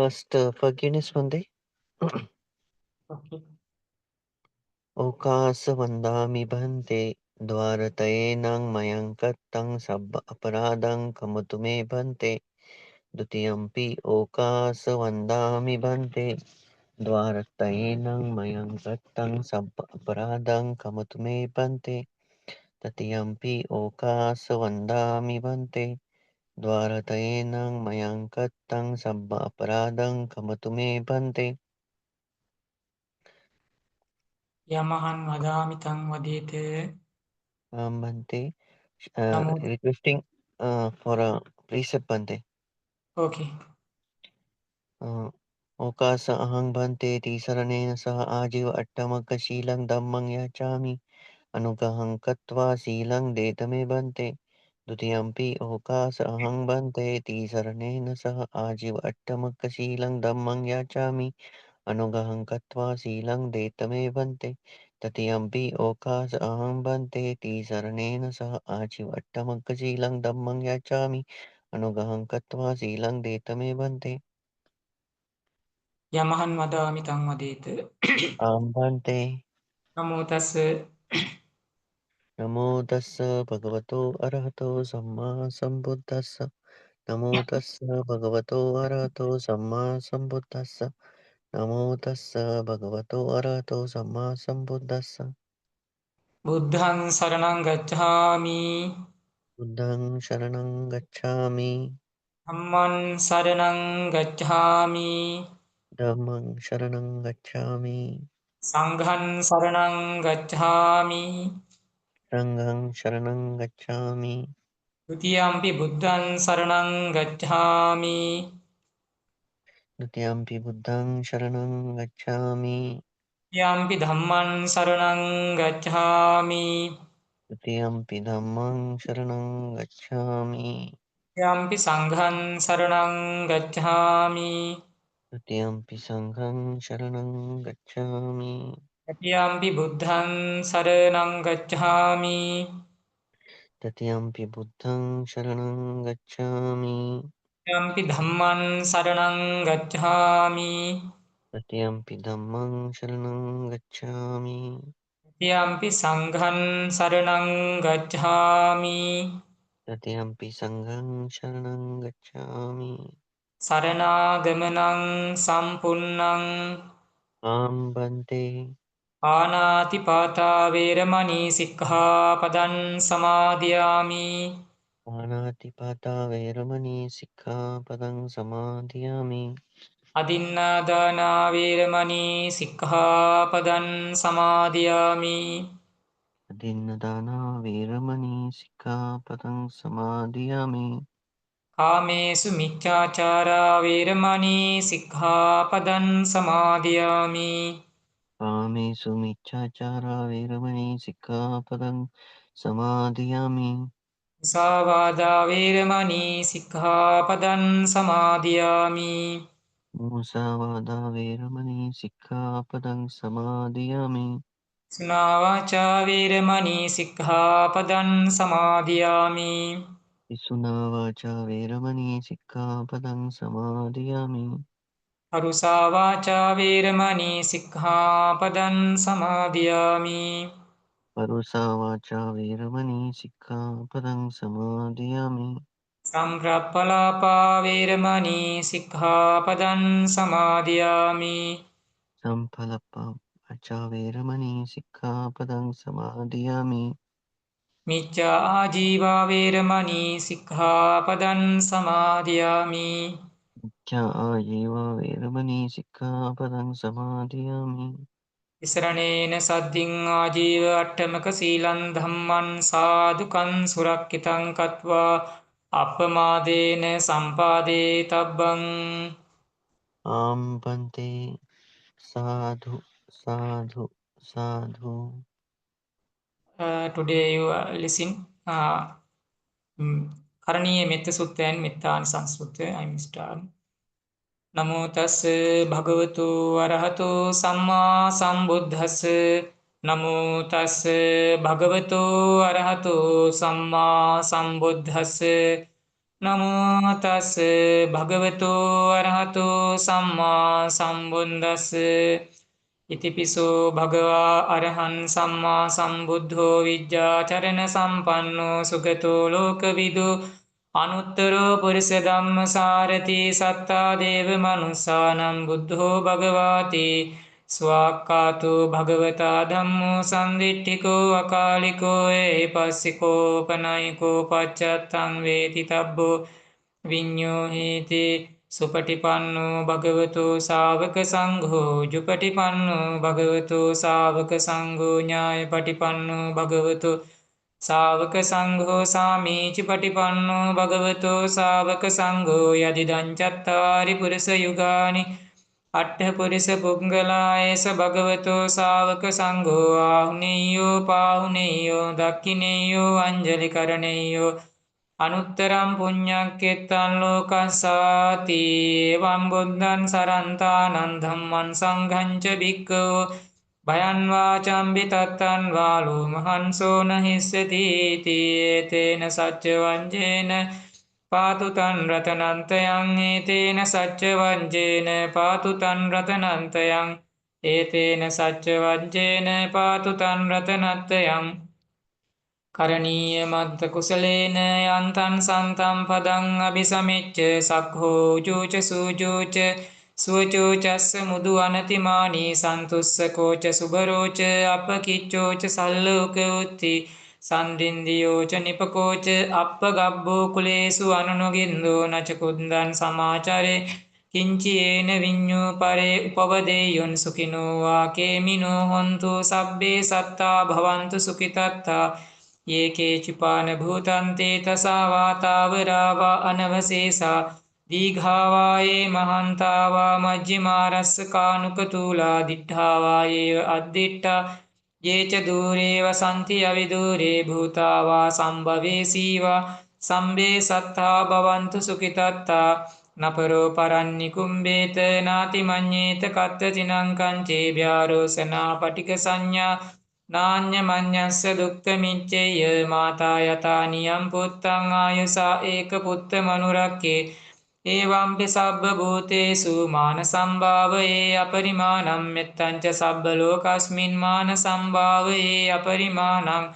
First, forgiveness Monday. Okay. ओकासवन्दामि Bhante द्वारतयेनं मयं कत्तं सब्ब अपराधं कमतु may Bhante द्वितीयम्पि ओकासवन्दामि Bhante द्वारतयेनं मयं कत्तं सब्ब अपराधं कमतु may Bhante तृतीयम्पि ओकासवन्दामि Bhante द्वारतयेनं मयं कत्तं सब्ब अपराधं कमतु may Bhante Yamahan vadami tang vadete. Bhante, Namo. requesting for a precept Bhante. Okay. ओकास अहं भन्ते तिसरणेन सह आजीव अट्टमकशीलं धम्मं याचामि अनुग्रहं कृत्वा शीलं देतमे भन्ते द्वितीयम्पि ओकास अहं भन्ते तिसरणेन सह आजीव अट्टमकशीलं धम्मं याचामि अनुग्रहं कृत्वा शीलं देतमे भन्ते तृतीयम्पि ओकास अहं भन्ते तिसरणेन सह आजीव अट्टमकशीलं धम्मं याचामि अनुग्रहं कृत्वा शीलं देतमे भन्ते Yamahan vadami tang vadete. आम्भन्ते Namo tassa. नमो तस्स भगवतो अरहतो सम्मा सम्बुद्धस्स नमो तस्स भगवतो अरहतो सम्मा सम्बुद्धस्स नमो तस्स भगवतो अरहतो सम्मा सम्बुद्धस्स Buddhang saranang gacchami. बुद्धं शरणं गच्छामि Dhamman saranang gacchami. धम्मं शरणं गच्छामि Sanghan saranang gacchami. सङ्घं शरणं गच्छामि Dutiyampi buddhan saranang gacchami. द्वितीयम्पि बुद्धं शरणं गच्छामि Dutiyampi dhamman saranang gacchami. द्वितीयम्पि धम्मं शरणं गच्छामि Dutiyampi sanghan saranang gacchami. द्वितीयम्पि सङ्घं शरणं गच्छामि Dutiyampi buddhan saranang gacchami. तृतीयम्पि बुद्धं शरणं गच्छामि Dutiyampi dhamman saranang gacchami. तृतीयम्पि धम्मं शरणं गच्छामि Dutiyampi sanghan saranang gacchami. तृतीयम्पि सङ्घं शरणं गच्छामि Saranaagamanang sampunnang आं बन्ते पानातिपाता वेरमणि सिक्खापदं समादयामि. पाणातिपाता वैरमणि सिक्खापदं समादयामि अदिन्नादाना वेरमणि सिक्खापदं समादयामि. अदिन्नदाना वैरमणि सिक्खापदं समादयामि कामेषु मिथ्याचारा वेरमणि सिक्खापदं समादयामि. कामेषु मिच्छाचारा वैरमणि सिक्खापदं समादयामि मुसावादा वेरमणि सिक्खापदं समादयामि. मुसावादा वैरमणि सिक्खापदं समादयामि सुनावाचा वेरमणि सिक्खापदं समादयामि. विसुना वाचा वैरमणि सिक्खापदं समादयामि परुषा वाचा वेरमणि सिक्खापदं समादयामि. परुषा वाचा वैरमणि सिक्खापदं समादयामि सम्प्रप्पलापा वेरमणि सिक्खापदं समादयामि. संफलप्पा वाचा वैरमणि सिक्खापदं समादयामि मिथ्या आजीवा वेरमणि सिक्खापदं समादयामि. मिथ्या आजीव वैरमणि सिक्खापदं समादयामि विसरणेन सद्दिं आजीव अट्टमकशीलं धम्मं साधुकं सुरक्षितं कृत्वा අප්පමාදේන සම්පාදේතබ්බං. आं बन्ते साधु साधु साधु Today you listen කරණීය මෙත්ත සුත්ත and මෙත්තානිසංස සුත්ත. I will start. නමෝ තස් භගවතු අරහතු සම්මා සම්බුද්දස්ස. නමෝ තස් භගවතු අරහතු සම්මා සම්බුද්දස්ස. නමෝ තස් භගවතු අරහතෝ සම්මා සම්බුද්දස්ස ඉතිපිසෝ භගවා අරහං සම්මා සම්බුද්ධෝ විජ්ජාචරණ සම්පන්නෝ සුගතෝ ලෝකවිදු අනුත්තරෝ පුරිස ධම්මසාරති සත්තා දේව මනුස්සානම් බුද්ධෝ භගවාති ස්වාක්කාතෝ භගවතා ධම්මෝ සම්දිට්ඨිකෝ අකාලිකෝ ඒපස්සිකෝ පනයිකෝ පච්චත්තං වේති තබ්බෝ විඤ්ඤෝ හේති සුපටිපන්නෝ භගවතු ශාවක සංඝෝ ජුපටිපන්නෝ භගවතු ශාවක සංඝෝ ඥායපටිපන්නෝ භගවතු ශාවක සංඝෝ සාමීචි පටිපන්නෝ භගවතු ශාවක සංඝෝ යදිදං චත්තාරි පුරිස යුගානි අට්ඨ පුරිස පුංගලායස භගවතෝ ශාවක සංඝෝ ආහුනේයෝ පාහුනේයෝ දක්ඛිනේයෝ අංජලි කරණේයෝ අනුත්තරම් පුඤ්ඤක්කෙත්තං ලෝකස්සාති එවං බුද්ධං සරන්තානං ධම්මං සංඝං ච භික්ඛෝ භයං වාචම්බි තත්තං වාලෝ මහන්සෝ නහිස්සති තේන සච්ච වංජේන පාතු තන් රතනන්තයං ඒතේන සච්ච වංජේන පාතු තන් රතනන්තයං ඒතේන සච්ච වංජේන පාතු තන් රතනත්තයං කරණීය මත්ත කුසලේන යන්තං සන්තම් පදං අபிසමෙච්ච සක්ඛෝ උජුච සූජුච සුවචෝචස්ස මුදු අනතිමානී සන්තුස්සකෝච සුබරෝච අපකිච්චෝච සල්ලෝක උත්ති සන්දින්දියෝච නිපකෝච අප්ප ගබ්බෝ කුලේසු අනුනොගින්දෝ නච කුද්දන් සමාචරේ කිංචියේන විඤ්ඤෝ පරේ උපවදේයොන් සුඛිනෝ වාකේමිනෝ හොන්තු සබ්බේ සත්තා භවන්තු සුඛිතත්තා ඒකේ චිපාන භූතන්තේ තසා වාතාවරාවා අනවසේසා දීඝාවායේ මහන්තාවා මජ්ජිමාරස්ස කානුකතූලා දිට්ඨාවායේව අද්දිට්ඨා යේච දූරේ වසන්ති අවිදූරේ භූතාවා සම්භවේසීවා සම්බේ සත්තා භවන්තු සුඛිතත්තා නපරෝ පරන්නිකුම්බේත නාති මඤ්ඤේත කත්ත තිනං කංචේ ව්‍යාරෝසනා පටික සංඥා නාඤ්ඤ මඤ්ඤස්ස දුක්ඛ මිච්ඡේය මාතා යතා නියම් පුත්තං ආයසා ඒක පුත්ත මනුරක්කේ එවම්පි සබ්බ භූතේසු මාන සම්භාවයේ අපරිමාණම් මෙත්තං ච සබ්බ ලෝකස්මින් මාන සම්භාවයේ අපරිමාණං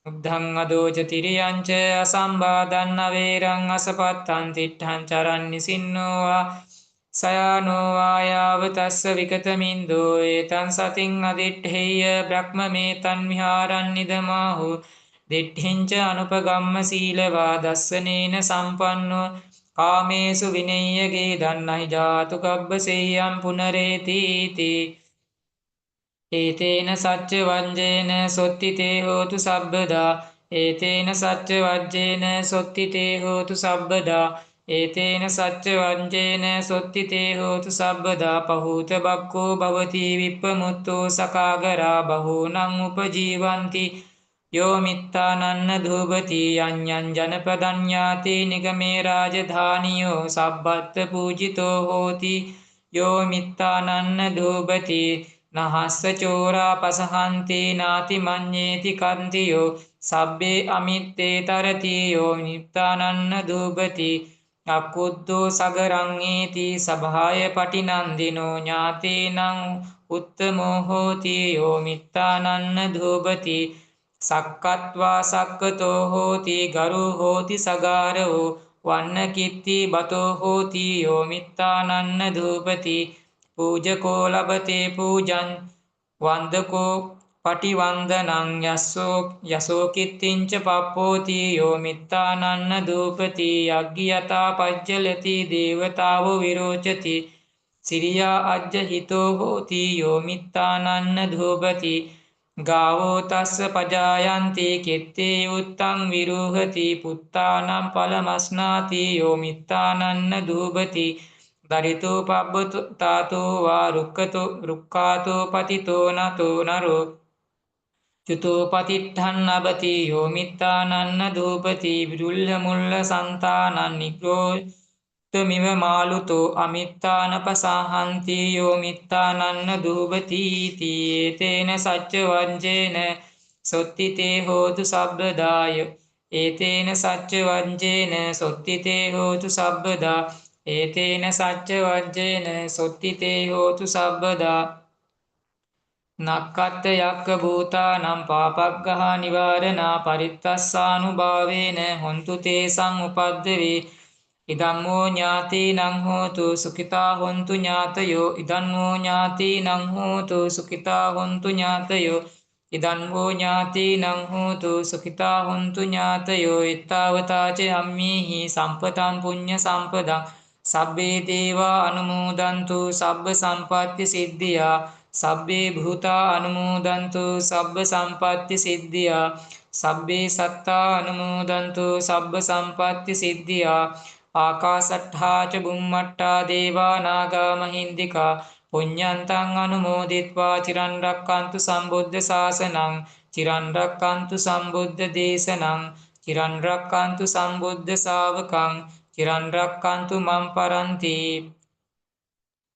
උද්ධං අදෝච තිරියං ච අසම්බාධං අවේරං අසපත්තං තිට්ඨං චරන් නිසින්නෝවා සයානෝ වායාව තස්ස විකතමින්දෝ ඒතං සතින් අදිට්ඨේය බ්‍රහ්මමේතං විහාරං නිදමාහු දිට්ඨිංච අනුපගම්ම සීලවා දස්සනේන සම්පන්නෝ කාමේසු විනෙය්‍යගේ දන්නහි ජාතු කබ්බසෙය්‍යං පුනරේතිති ඒතේන සච්ච වංජේන සොත්තිතේ හෝතු සබ්බදා ඒතේන සච්ච වජ්ජේන සොත්තිතේ හෝතු සබ්බදා ඒතේන සච්ච වංජේන සොත්තිතේ හෝතු සබ්බදා පහූත බක්කෝ භවති විප්පමුත්තෝ සකාගරා බහූනං උපජීවಂತಿ යෝ මිත්තානන්න ධූපති යඤ්ඤං ජනපදඤ්ඤාති නිගමේ රාජධානියෝ සබ්බත් පූජිතෝ හෝති යෝ මිත්තානන්න ධූපති නහස්ස චෝරා පසහන්ති නාති මඤ්ඤේති කන්තියෝ සබ්බේ අමිත්තේ තරති යෝ මිත්තානන්න ධූපති අකුද්දෝ සගරං ඒති සභාය පටිනන්දිනෝ ඥාතේනං උත්තමෝ හෝති යෝ මිත්තානන්න ධූපති සක්කත්වා සක්කතෝ හෝති ගරු හෝති සගාරෝ වන්න කිත්ති බතෝ හෝති යෝ මිත්තානන්න ධූපති පූජකෝ ලබතේ පූජං වන්දකෝ පටිවන්දනං යසෝ කිත්තිංච පප්පෝති යෝ මිත්තානන්න ධූපති යග්ගියතා පජ්ජලති දේවතාවෝ විරෝචති සිරියා අජ්ජ හිතෝ හෝති යෝ මිත්තානන්න ධූපති ගාවෝ තස්ස පජායන්ති කෙත්තේ උත්තං විරූහති පුත්තානම් පලමස්නාති යෝ මිත්තානන්න ධූපති දරිතෝ පබ්බතු තාතෝ වා රුක්ඛාතෝ පතිතෝ නතෝ නරෝ චුතෝ පතිට්ඨං අබති යෝ මිත්තානන්න ධූපති විරුල්ල මුල්ල සන්තානං නිග්‍රෝ තමිව මාලුතෝ අමිත්තානපසහන්ති යෝ මිත්තානන්න ධූපති තීතේන සච්ච වංජේන සොත්තිතේ හෝතු සබ්බදාය ඒතේන සච්ච වජ්ජේන සොත්තිතේ හෝතු සබ්බදා ඒතේන සච්ච වජ්ජේන සොත්තිතේ හෝතු සබ්බදා නක්කත්ත යක්ක භූතානම් පාපග්ගහා නිවාරණා පරිත්තස්සානුභාවේන හොන්තු තේසං උපද්දවේ ඉදම්මෝ ඥාතිනං හෝතු සුඛිතා හොන්තු ඥාතයෝ ඉදම්මෝ ඥාතිනං හෝතු සුඛිතා හොන්තු ඥාතයෝ ඉදම්මෝ ඥාතිනං හෝතු සුඛිතා හොන්තු ඥාතයෝ ittavataච අම්මේහි සම්පතං පුඤ්ඤ සම්පදං සබ්බේ දේවා අනුමෝදන්තු සබ්බ සම්පත්ති සිද්ධියා සබ්බේ භූතා අනුමෝදන්තු සබ්බ සම්පත්ති සිද්ධියා සබ්බේ සත්තා අනුමෝදන්තු සබ්බ සම්පත්ති සිද්ධියා ආකාසට්ඨා ච බුම්මට්ඨා දේවා නාග මහින්దికා පුඤ්ඤන්තං අනුමෝදිත්වා චිරන් රැක්කන්තු සම්බුද්ධ ශාසනං චිරන් රැක්කන්තු සම්බුද්ධ දේශනං චිරන් රැක්කන්තු සම්බුද්ධ ශාවකං චිරන් රැක්කන්තු මම් පරන්ති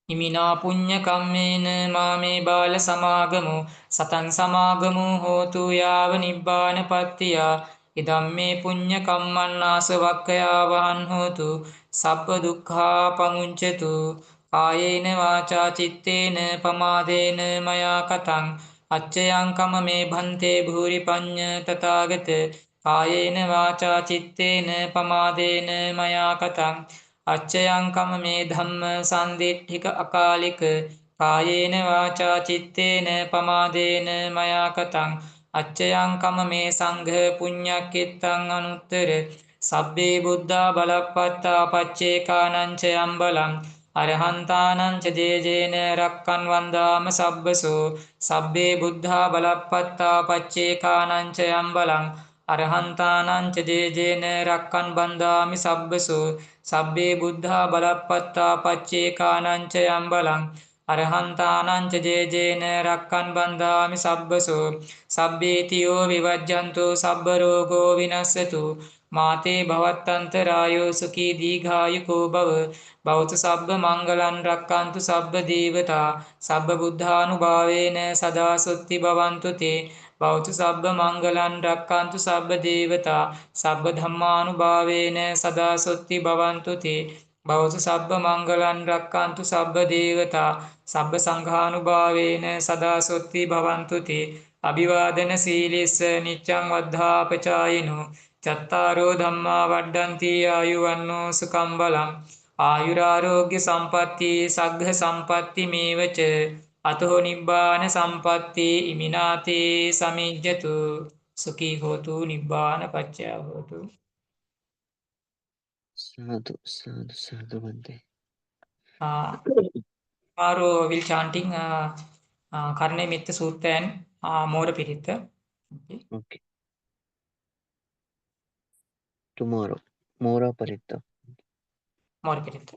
ඉමිනා පුඤ්ඤ කම්මේන මාමේ බාල සමාගමෝ සතං සමාගමෝ හෝතු යාව නිබ්බාන පත්තියා ඉදම්මේ පුඤ්ඤ කම්මන්නාසවක්ඛයා වහන් හෝතු සබ්බ දුක්ඛා පමුංචතු කායේන වාචා චිත්තේන පමාදේන මයා කතං අච්චයං කම මේ භන්තේ භූරි පඤ්ඤ තථාගත කායේන වාචා චිත්තේන පමාදේන මයා කතං අච්චයං කම මේ ධම්ම සන්දිට්ඨික අකාලික කායේන වාචා චිත්තේන පමාදේන මයා කතං අච්චයං කම මේ සංඝ පුඤ්ඤක්ඛිතං අනුත්තර සබ්බේ බුද්ධා බලප්පත්තා පච්චේකානං ච යම්බලං අරහන්තානං ච දේජේන රක්කන් වන්දාම සබ්බසෝ සබ්බේ බුද්ධා බලප්පත්තා පච්චේකානං ච යම්බලං අරහන්තානං ච දේජේන රක්කන් බන්දාමි සබ්බසෝ සබ්බේ බුද්ධා බලප්පත්තා පච්චේකානං ච යම්බලං අරහන්තානං ච දේජේන රක්කන් බන්දාමි සබ්බසෝ සබ්බේතියෝ විවජ්ජන්තු සබ්බ රෝගෝ විනස්සතු මාතේ භවත්තන්තරායෝ සුඛී දීඝායුකෝ භව භවතු සබ්බ මංගලං රක්칸තු සබ්බ දේවතා සබ්බ බුද්ධානුභාවේන සදා සොත්ති භවන්තු තේ භවතු සබ්බ මංගලං රක්칸තු සබ්බ දේවතා සබ්බ ධම්මානුභාවේන සදා සොත්ති භවන්තු තේ භවතු සබ්බ මංගලං රක්칸තු සබ්බ දේවතා සබ්බ සංඝානුභාවේන සදා සොත්ති භවන්තු තේ අභිවාදන සීලිස්ස නිච්ඡං වද්ධාපචායිනෝ චත්තාරෝ ධම්මා වඩ්ඩಂತಿ ආයුවන්නෝ සුඛං බලං ආයුරාෝග්‍ය සම්පatti සග්ග සම්පatti මේවච අතෝ නිබ්බාන සම්පatti ඉමිනාතේ සමිජ්ජතු සුඛී හෝතු නිබ්බාන පච්චය හෝතු Sadhu, sadhu, sadhu, Bante. tomorrow will chanting Karne Mitta Sutta and Mora Piritta. Okay. Okay. Tomorrow. Mora Paritta. Mora Piritta.